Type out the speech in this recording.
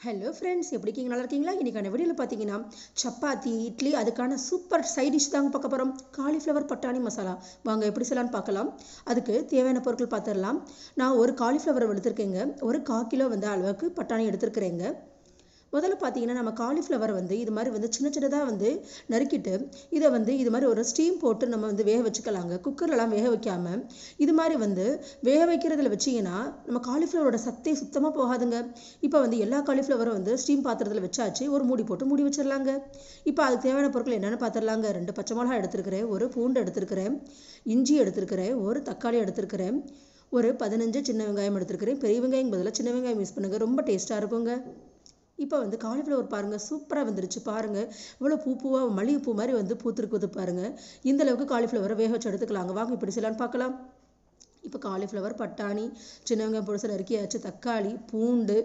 Hello friends, எப்படி இருக்கீங்க? நல்லா இருக்கீங்களா? இன்றைக்கான வீடியோவில் பார்த்தீங்கன்னா சப்பாத்தி, இட்லி அதுக்கான சூப்பர் சைட் டிஷ் தாங்க பார்க்க போகிறோம். காலிஃப்ளவர் பட்டாணி மசாலா. வாங்க எப்படி செய்யலான்னு பார்க்கலாம். அதுக்கு தேவையான பொருட்கள் பார்த்துடலாம். நான் ஒரு காலிஃப்ளவர் எடுத்திருக்கேங்க. ஒரு 1/4 கிலோ அளவுக்கு பட்டாணி எடுத்துருக்கிறேங்க. முதல்ல பார்த்தீங்கன்னா நம்ம காலிஃப்ளவர் இது மாதிரி சின்ன சின்னதாக நறுக்கிட்டு இதை இது மாதிரி ஒரு ஸ்டீம் போட்டு நம்ம வேக வச்சுக்கலாங்க. குக்கர்லலாம் வேக வைக்காமல் இது மாதிரி வேக வைக்கிறதுல வச்சிங்கன்னா நம்ம காலிஃப்ளவரோட சத்தே சுத்தமாக போகாதுங்க. இப்போ எல்லா காலிஃப்ளவரும் ஸ்டீம் பாத்திரத்தில் வச்சாச்சு. ஒரு மூடி போட்டு மூடி வச்சிடலாங்க. இப்போ அதுக்கு தேவையான பொருட்கள் என்னென்னு பார்த்துடலாங்க. 2 பச்சை மிளகாய் எடுத்துருக்கிறேன், ஒரு பூண்டு எடுத்துருக்கிறேன், இஞ்சி எடுத்துருக்கிறேன், ஒரு தக்காளி எடுத்துருக்கிறேன், ஒரு 15 சின்ன வெங்காயம் எடுத்துருக்கிறேன். பெரிய வெங்காயம் பதிலாக சின்ன வெங்காயம் யூஸ் பண்ணுங்கள், ரொம்ப டேஸ்ட்டாக இருக்குங்க. இப்போ காலிஃப்ளவர் பாருங்கள், சூப்பராக வந்துருச்சு பாருங்கள். இவ்வளோ பூவாக மல்லிகைப்பூ மாதிரி பூத்துருக்குது பாருங்கள். இந்த அளவுக்கு காலிஃப்ளவரை வேக வச்சு எடுத்துக்கலாங்க. வாங்க இப்படி செய்யலான்னு பார்க்கலாம். இப்போ காலிஃப்ளவர், பட்டாணி, சின்ன வெங்காயம் பொடிசா நறுக்கியாச்சு, தக்காளி, பூண்டு,